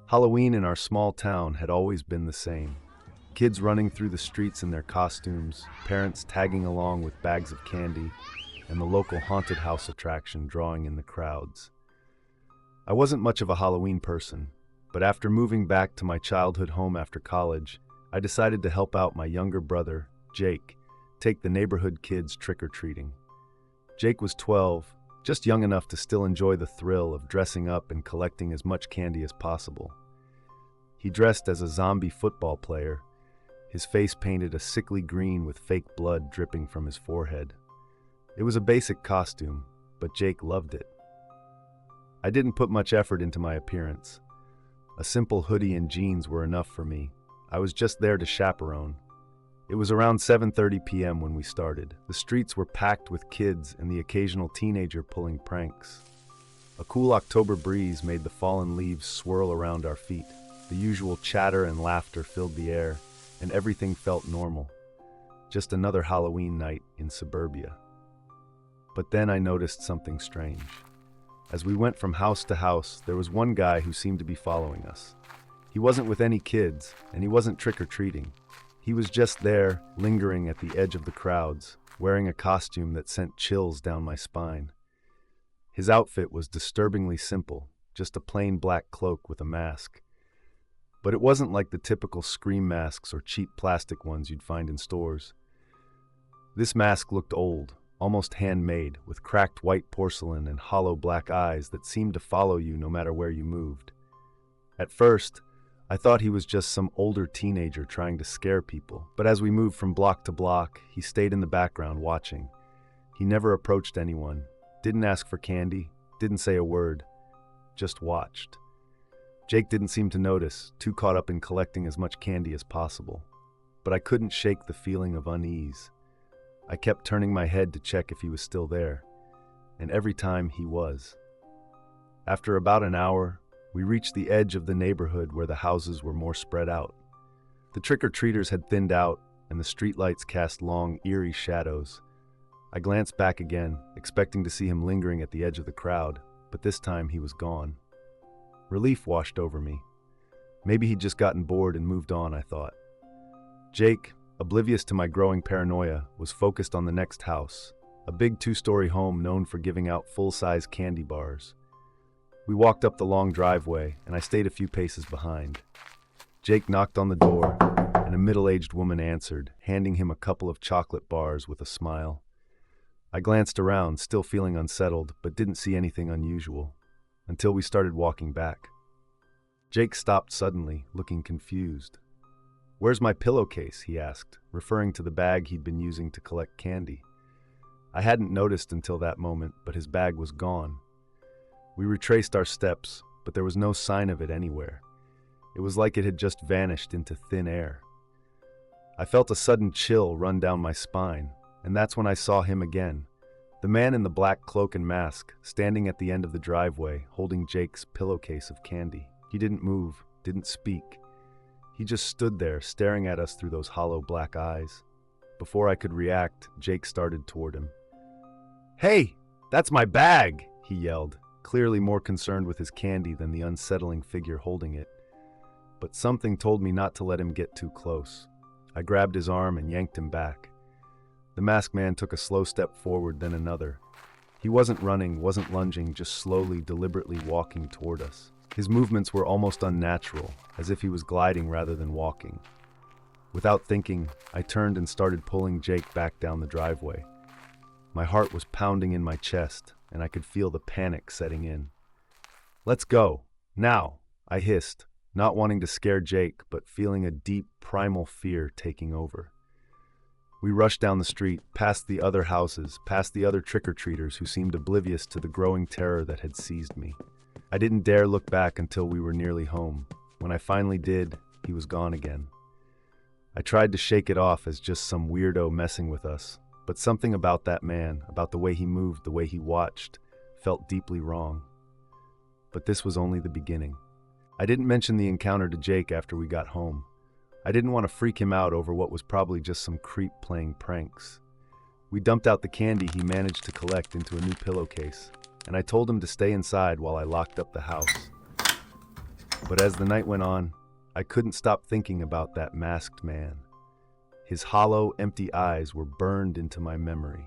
Halloween in our small town had always been the same. Kids running through the streets in their costumes, parents tagging along with bags of candy, and the local haunted house attraction drawing in the crowds. I wasn't much of a Halloween person, but after moving back to my childhood home after college, I decided to help out my younger brother, Jake, take the neighborhood kids trick-or-treating. Jake was 12, just young enough to still enjoy the thrill of dressing up and collecting as much candy as possible. He dressed as a zombie football player, his face painted a sickly green with fake blood dripping from his forehead. It was a basic costume, but Jake loved it. I didn't put much effort into my appearance. A simple hoodie and jeans were enough for me. I was just there to chaperone. It was around 7:30 p.m. when we started. The streets were packed with kids and the occasional teenager pulling pranks. A cool October breeze made the fallen leaves swirl around our feet. The usual chatter and laughter filled the air, and everything felt normal. Just another Halloween night in suburbia. But then I noticed something strange. As we went from house to house, there was one guy who seemed to be following us. He wasn't with any kids, and he wasn't trick-or-treating. He was just there, lingering at the edge of the crowds, wearing a costume that sent chills down my spine. His outfit was disturbingly simple, just a plain black cloak with a mask. But it wasn't like the typical scream masks or cheap plastic ones you'd find in stores. This mask looked old, almost handmade, with cracked white porcelain and hollow black eyes that seemed to follow you no matter where you moved. At first, I thought he was just some older teenager trying to scare people, but as we moved from block to block, he stayed in the background watching. He never approached anyone, didn't ask for candy, didn't say a word, just watched. Jake didn't seem to notice, too caught up in collecting as much candy as possible. But I couldn't shake the feeling of unease. I kept turning my head to check if he was still there, and every time he was. After about an hour, we reached the edge of the neighborhood where the houses were more spread out. The trick-or-treaters had thinned out, and the streetlights cast long, eerie shadows. I glanced back again, expecting to see him lingering at the edge of the crowd, but this time he was gone. Relief washed over me. Maybe he'd just gotten bored and moved on, I thought. Jake, oblivious to my growing paranoia, was focused on the next house, a big two-story home known for giving out full-size candy bars. We walked up the long driveway, and I stayed a few paces behind. Jake knocked on the door, and a middle-aged woman answered, handing him a couple of chocolate bars with a smile. I glanced around, still feeling unsettled, but didn't see anything unusual, until we started walking back. Jake stopped suddenly, looking confused. "Where's my pillowcase?" he asked, referring to the bag he'd been using to collect candy. I hadn't noticed until that moment, but his bag was gone. We retraced our steps, but there was no sign of it anywhere. It was like it had just vanished into thin air. I felt a sudden chill run down my spine, and that's when I saw him again. The man in the black cloak and mask, standing at the end of the driveway, holding Jake's pillowcase of candy. He didn't move, didn't speak. He just stood there, staring at us through those hollow black eyes. Before I could react, Jake started toward him. "Hey, that's my bag!" he yelled, clearly more concerned with his candy than the unsettling figure holding it. But something told me not to let him get too close. I grabbed his arm and yanked him back. The masked man took a slow step forward, then another. He wasn't running, wasn't lunging, just slowly, deliberately walking toward us. His movements were almost unnatural, as if he was gliding rather than walking. Without thinking, I turned and started pulling Jake back down the driveway. My heart was pounding in my chest, and I could feel the panic setting in. "Let's go, now," I hissed, not wanting to scare Jake, but feeling a deep, primal fear taking over. We rushed down the street, past the other houses, past the other trick-or-treaters who seemed oblivious to the growing terror that had seized me. I didn't dare look back until we were nearly home. When I finally did, he was gone again. I tried to shake it off as just some weirdo messing with us, but something about that man, about the way he moved, the way he watched, felt deeply wrong. But this was only the beginning. I didn't mention the encounter to Jake after we got home. I didn't want to freak him out over what was probably just some creep playing pranks. We dumped out the candy he managed to collect into a new pillowcase, and I told him to stay inside while I locked up the house. But as the night went on, I couldn't stop thinking about that masked man. His hollow, empty eyes were burned into my memory.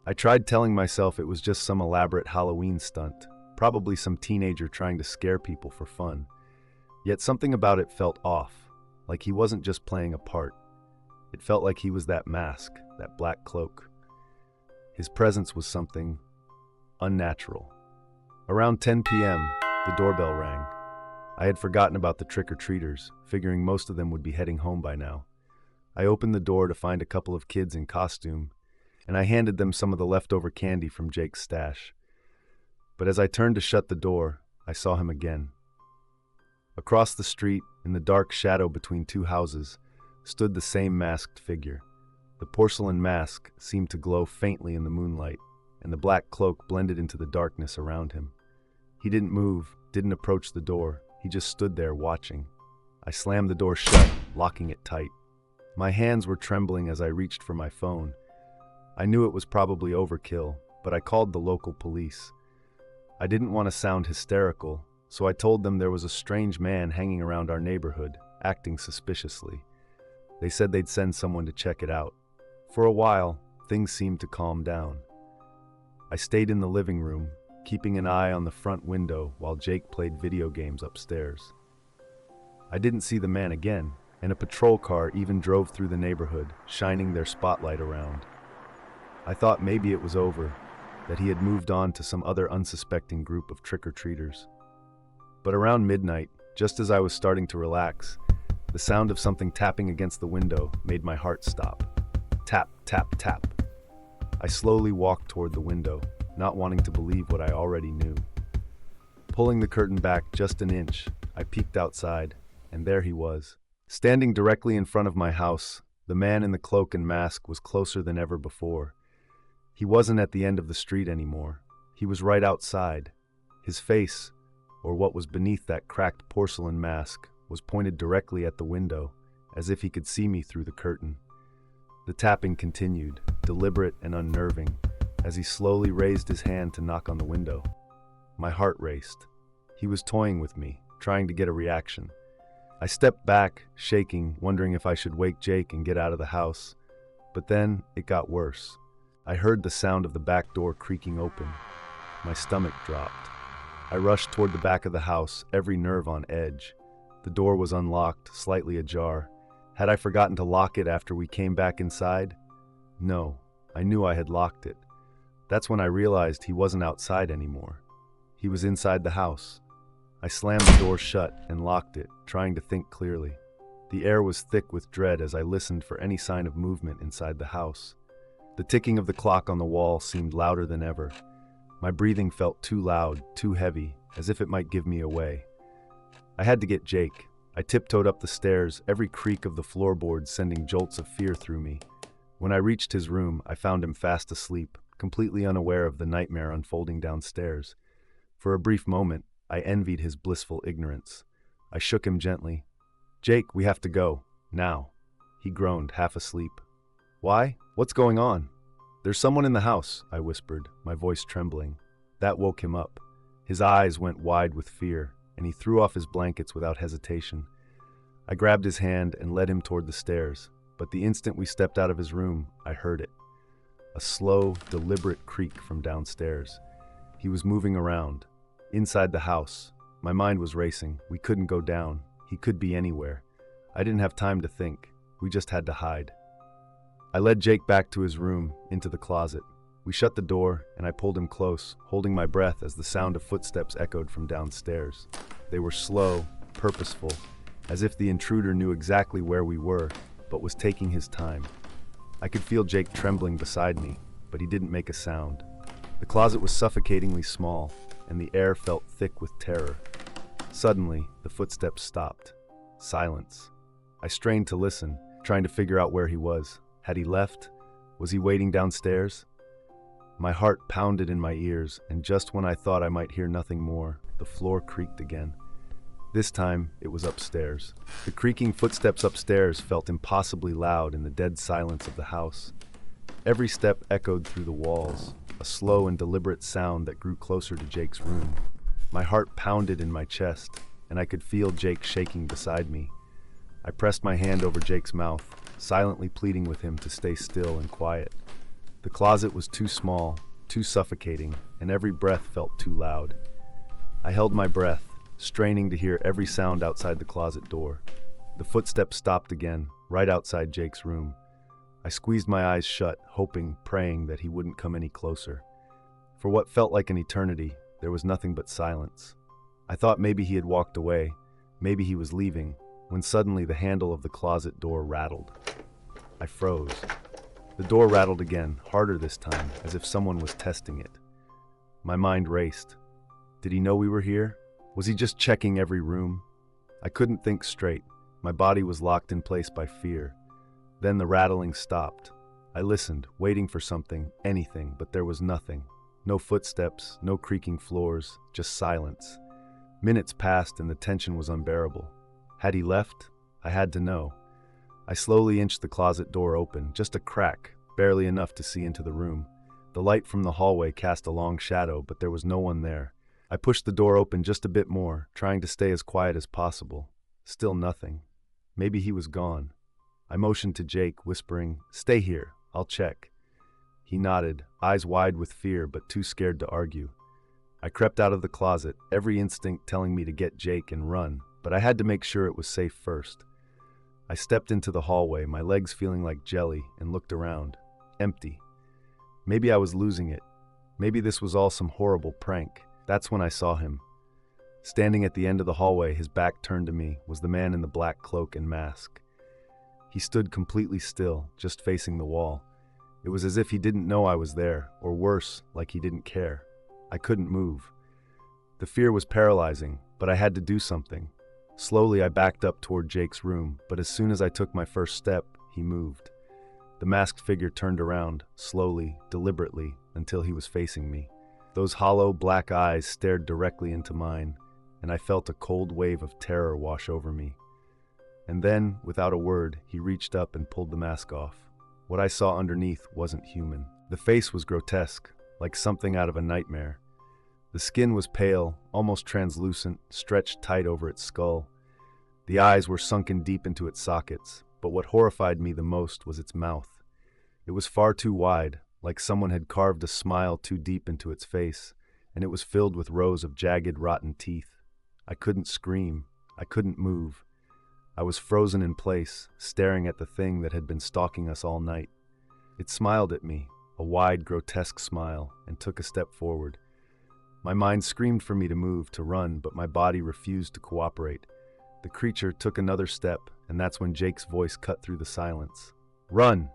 I tried telling myself it was just some elaborate Halloween stunt, probably some teenager trying to scare people for fun. Yet something about it felt off, like he wasn't just playing a part. It felt like he was that mask, that black cloak. His presence was something unnatural. Around 10 p.m., the doorbell rang. I had forgotten about the trick-or-treaters, figuring most of them would be heading home by now. I opened the door to find a couple of kids in costume, and I handed them some of the leftover candy from Jake's stash. But as I turned to shut the door, I saw him again. Across the street, in the dark shadow between two houses, stood the same masked figure. The porcelain mask seemed to glow faintly in the moonlight, and the black cloak blended into the darkness around him. He didn't move, didn't approach the door. He just stood there watching. I slammed the door shut, locking it tight. My hands were trembling as I reached for my phone. I knew it was probably overkill, but I called the local police. I didn't want to sound hysterical, so I told them there was a strange man hanging around our neighborhood, acting suspiciously. They said they'd send someone to check it out. For a while, things seemed to calm down. I stayed in the living room, keeping an eye on the front window while Jake played video games upstairs. I didn't see the man again, and a patrol car even drove through the neighborhood, shining their spotlight around. I thought maybe it was over, that he had moved on to some other unsuspecting group of trick-or-treaters. But around midnight, just as I was starting to relax, the sound of something tapping against the window made my heart stop. Tap, tap, tap. I slowly walked toward the window, not wanting to believe what I already knew. Pulling the curtain back just an inch, I peeked outside, and there he was. Standing directly in front of my house, the man in the cloak and mask was closer than ever before. He wasn't at the end of the street anymore. He was right outside. His face, or what was beneath that cracked porcelain mask, was pointed directly at the window, as if he could see me through the curtain. The tapping continued, deliberate and unnerving, as he slowly raised his hand to knock on the window. My heart raced. He was toying with me, trying to get a reaction. I stepped back, shaking, wondering if I should wake Jake and get out of the house. But then it got worse. I heard the sound of the back door creaking open. My stomach dropped. I rushed toward the back of the house, every nerve on edge. The door was unlocked, slightly ajar. Had I forgotten to lock it after we came back inside? No, I knew I had locked it. That's when I realized he wasn't outside anymore. He was inside the house. I slammed the door shut and locked it, trying to think clearly. The air was thick with dread as I listened for any sign of movement inside the house. The ticking of the clock on the wall seemed louder than ever. My breathing felt too loud, too heavy, as if it might give me away. I had to get Jake. I tiptoed up the stairs, every creak of the floorboards sending jolts of fear through me. When I reached his room, I found him fast asleep, completely unaware of the nightmare unfolding downstairs. For a brief moment, I envied his blissful ignorance. I shook him gently. "Jake, we have to go. Now." He groaned, half asleep. "Why? What's going on?" "There's someone in the house," I whispered, my voice trembling. That woke him up. His eyes went wide with fear, and he threw off his blankets without hesitation. I grabbed his hand and led him toward the stairs, but the instant we stepped out of his room, I heard it. A slow, deliberate creak from downstairs. He was moving around. Inside the house, my mind was racing. We couldn't go down. He could be anywhere. I didn't have time to think. We just had to hide. I led Jake back to his room, into the closet. We shut the door, and I pulled him close, holding my breath as the sound of footsteps echoed from downstairs. They were slow, purposeful, as if the intruder knew exactly where we were, but was taking his time. I could feel Jake trembling beside me, but he didn't make a sound. The closet was suffocatingly small, and the air felt thick with terror. Suddenly, the footsteps stopped. Silence. I strained to listen, trying to figure out where he was. Had he left? Was he waiting downstairs? My heart pounded in my ears, and just when I thought I might hear nothing more, the floor creaked again. This time, it was upstairs. The creaking footsteps upstairs felt impossibly loud in the dead silence of the house. Every step echoed through the walls, a slow and deliberate sound that grew closer to Jake's room. My heart pounded in my chest, and I could feel Jake shaking beside me. I pressed my hand over Jake's mouth, silently pleading with him to stay still and quiet. The closet was too small, too suffocating, and every breath felt too loud. I held my breath, straining to hear every sound outside the closet door. The footsteps stopped again, right outside Jake's room. I squeezed my eyes shut, hoping, praying that he wouldn't come any closer. For what felt like an eternity, there was nothing but silence. I thought maybe he had walked away, maybe he was leaving, when suddenly the handle of the closet door rattled. I froze. The door rattled again, harder this time, as if someone was testing it. My mind raced. Did he know we were here? Was he just checking every room? I couldn't think straight. My body was locked in place by fear. Then the rattling stopped. I listened, waiting for something, anything, but there was nothing. No footsteps, no creaking floors, just silence. Minutes passed and the tension was unbearable. Had he left? I had to know. I slowly inched the closet door open, just a crack, barely enough to see into the room. The light from the hallway cast a long shadow, but there was no one there. I pushed the door open just a bit more, trying to stay as quiet as possible. Still nothing. Maybe he was gone. I motioned to Jake, whispering, "Stay here, I'll check." He nodded, eyes wide with fear but too scared to argue. I crept out of the closet, every instinct telling me to get Jake and run, but I had to make sure it was safe first. I stepped into the hallway, my legs feeling like jelly, and looked around. Empty. Maybe I was losing it. Maybe this was all some horrible prank. That's when I saw him. Standing at the end of the hallway, his back turned to me, was the man in the black cloak and mask. He stood completely still, just facing the wall. It was as if he didn't know I was there, or worse, like he didn't care. I couldn't move. The fear was paralyzing, but I had to do something. Slowly I backed up toward Jake's room, but as soon as I took my first step, he moved. The masked figure turned around, slowly, deliberately, until he was facing me. Those hollow, black eyes stared directly into mine, and I felt a cold wave of terror wash over me. And then, without a word, he reached up and pulled the mask off. What I saw underneath wasn't human. The face was grotesque, like something out of a nightmare. The skin was pale, almost translucent, stretched tight over its skull. The eyes were sunken deep into its sockets, but what horrified me the most was its mouth. It was far too wide, like someone had carved a smile too deep into its face, and it was filled with rows of jagged, rotten teeth. I couldn't scream. I couldn't move. I was frozen in place, staring at the thing that had been stalking us all night. It smiled at me, a wide, grotesque smile, and took a step forward. My mind screamed for me to move, to run, but my body refused to cooperate. The creature took another step, and that's when Jake's voice cut through the silence. "Run!"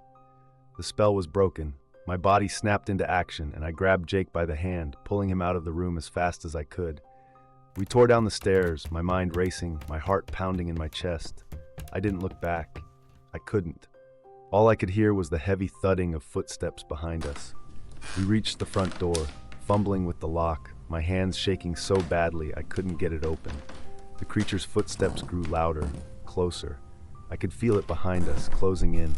The spell was broken. My body snapped into action, and I grabbed Jake by the hand, pulling him out of the room as fast as I could. We tore down the stairs, my mind racing, my heart pounding in my chest. I didn't look back. I couldn't. All I could hear was the heavy thudding of footsteps behind us. We reached the front door, fumbling with the lock, my hands shaking so badly I couldn't get it open. The creature's footsteps grew louder, closer. I could feel it behind us, closing in.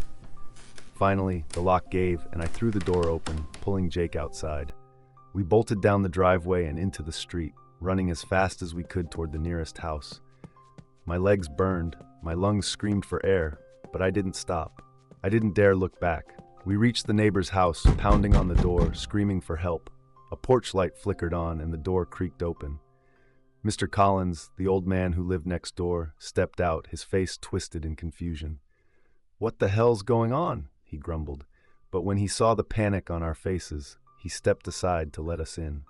Finally, the lock gave, and I threw the door open, pulling Jake outside. We bolted down the driveway and into the street, running as fast as we could toward the nearest house. My legs burned, my lungs screamed for air, but I didn't stop. I didn't dare look back. We reached the neighbor's house, pounding on the door, screaming for help. A porch light flickered on and the door creaked open. Mr. Collins, the old man who lived next door, stepped out, his face twisted in confusion. "What the hell's going on?" he grumbled, but when he saw the panic on our faces, he stepped aside to let us in.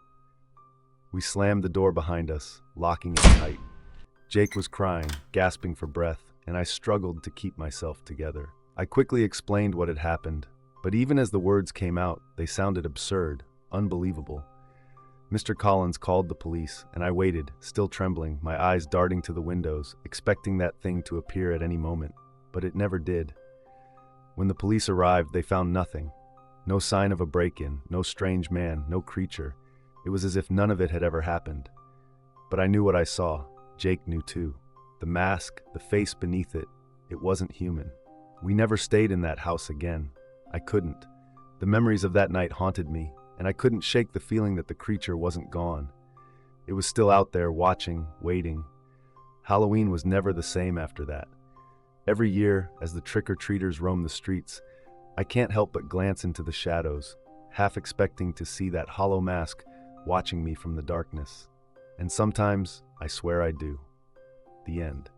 We slammed the door behind us, locking it tight. Jake was crying, gasping for breath, and I struggled to keep myself together. I quickly explained what had happened, but even as the words came out, they sounded absurd, unbelievable. Mr. Collins called the police, and I waited, still trembling, my eyes darting to the windows, expecting that thing to appear at any moment, but it never did. When the police arrived, they found nothing. No sign of a break-in, no strange man, no creature. It was as if none of it had ever happened. But I knew what I saw. Jake knew too. The mask, the face beneath it, it wasn't human. We never stayed in that house again. I couldn't. The memories of that night haunted me, and I couldn't shake the feeling that the creature wasn't gone. It was still out there, watching, waiting. Halloween was never the same after that. Every year, as the trick-or-treaters roam the streets, I can't help but glance into the shadows, half expecting to see that hollow mask watching me from the darkness. And sometimes, I swear I do. The end.